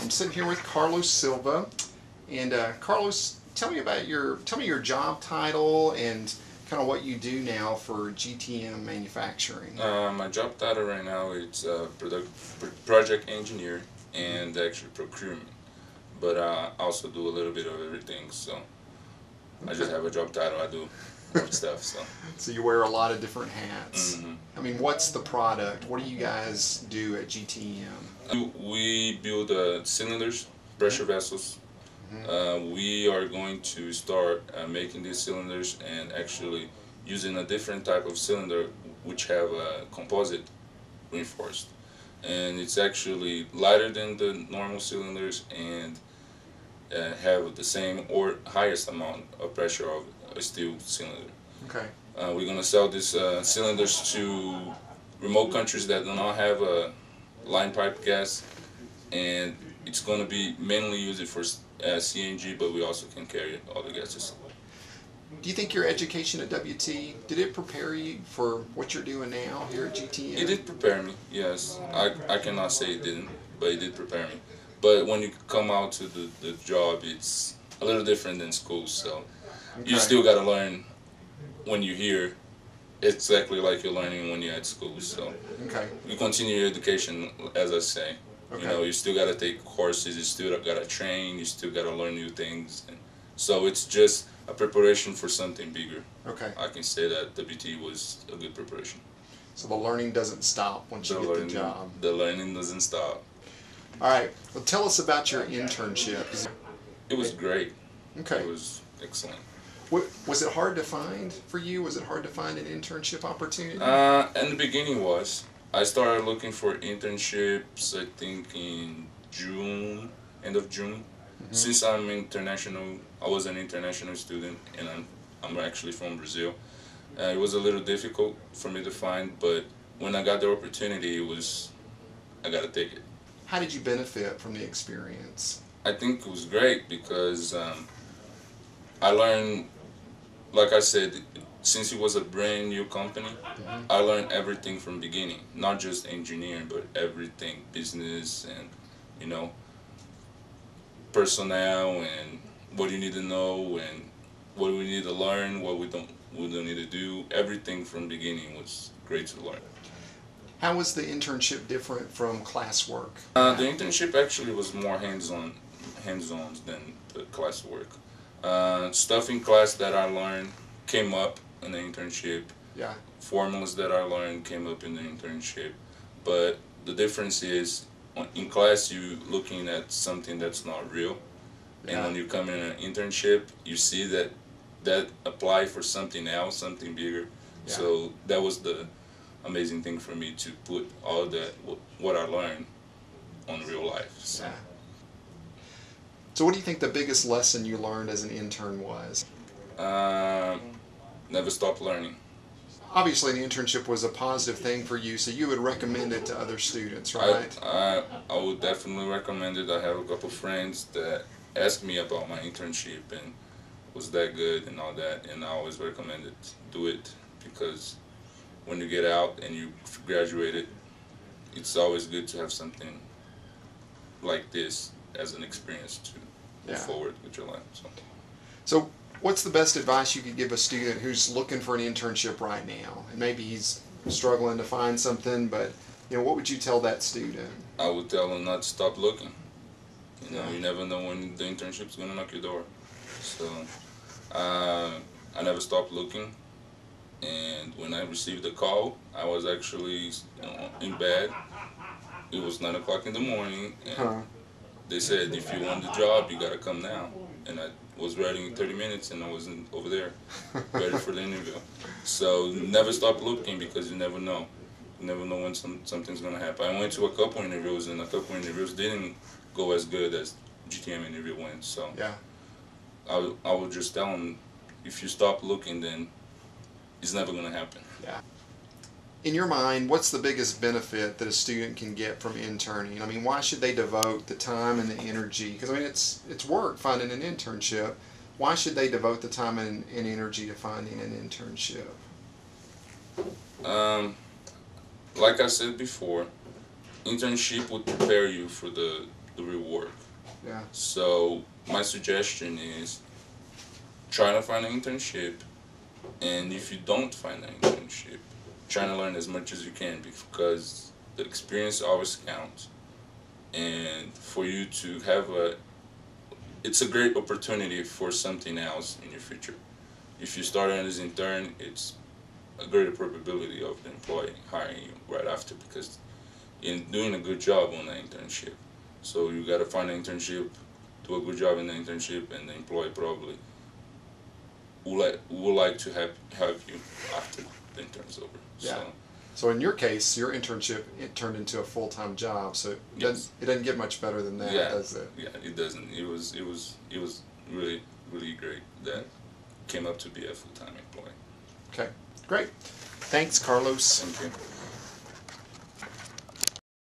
I'm sitting here with Carlos Silva, and Carlos, tell me your job title and kind of what you do now for GTM Manufacturing. My job title right now is project engineer and actually procurement, but I also do a little bit of everything. So I just have a job title. I do more stuff. So you wear a lot of different hats. Mm-hmm. I mean, what's the product? What do you guys do at GTM? We build cylinders, pressure vessels. We are going to start making these cylinders and actually using a different type of cylinder which have a composite reinforced, and it's actually lighter than the normal cylinders and have the same or highest amount of pressure of a steel cylinder. Okay. We're going to sell these cylinders to remote countries that do not have a line pipe gas, and it's going to be mainly used for CNG, but we also can carry other gases. Do you think your education at WT, did it prepare you for what you're doing now here at GTM? It did prepare me, yes. I cannot say it didn't, but it did prepare me. But when you come out to the job, it's a little different than school, so you still got to learn when you're here exactly like you're learning when you're at school. So you continue your education, as I say. You know, you still got to take courses, you still got to train, you still got to learn new things. And so it's just a preparation for something bigger. I can say that WT was a good preparation. So the learning doesn't stop once you get the job. The learning doesn't stop. All right. Well, tell us about your internship. It was great. Okay. It was excellent. Was it hard to find for you? Was it hard to find an internship opportunity? In the beginning was. I started looking for internships, I think in June, end of June. Since I'm international, I was an international student, and I'm actually from Brazil. It was a little difficult for me to find, but when I got the opportunity, I got to take it. How did you benefit from the experience? I think it was great because I learned, like I said, since it was a brand new company, I learned everything from beginning, not just engineering, but everything, business and, you know, personnel and what you need to know and what we need to learn, what we don't need to do. Everything from beginning was great to learn. How was the internship different from classwork? The internship actually was more hands-on than the classwork. Stuff in class that I learned came up in the internship. Formulas that I learned came up in the internship. But the difference is, in class you're looking at something that's not real. And when you come in an internship, you see that apply for something else, something bigger. So that was the amazing thing for me, to put all that, what I learned, on real life. So what do you think the biggest lesson you learned as an intern was? Never stop learning. Obviously, the internship was a positive thing for you, so you would recommend it to other students, right? I would definitely recommend it. I have a couple friends that asked me about my internship and was that good and all that, and I always recommend it. Do it, because when you get out and you graduated, it's always good to have something like this as an experience to move forward with your life. So what's the best advice you could give a student who's looking for an internship right now, and maybe he's struggling to find something, but what would you tell that student? I would tell them not to stop looking. You never know when the internship's going to knock your door. So I never stopped looking, and when I received the call, I was actually in bed. It was 9 o'clock in the morning, and they said, if you want the job, you got to come now. And I was ready in 30 minutes, and I wasn't over there, ready for the interview. So never stop looking, because you never know. You never know when something's going to happen. I went to a couple interviews, and a couple interviews didn't go as good as GTM interview went. So I would just tell them, if you stop looking, then it's never going to happen. In your mind, what's the biggest benefit that a student can get from interning? I mean, why should they devote the time and the energy? Because I mean, it's work finding an internship. Why should they devote the time and energy to finding an internship? Like I said before, internship would prepare you for the the real work. Yeah. So my suggestion is try to find an internship, and if you don't find an internship, try to learn as much as you can, because the experience always counts. And for you to have it's a great opportunity for something else in your future. If you start as an intern, it's a greater probability of the employee hiring you right after, because you're doing a good job on the internship. So you got to find an internship, do a good job in the internship, and the employee probably would like to have you after the intern's over. Yeah. So in your case, your internship, it turned into a full-time job. So it doesn't get much better than that, does it? Yeah, it doesn't. It was really, really great that came up to be a full-time employee. Okay, great. Thanks, Carlos. Thank you.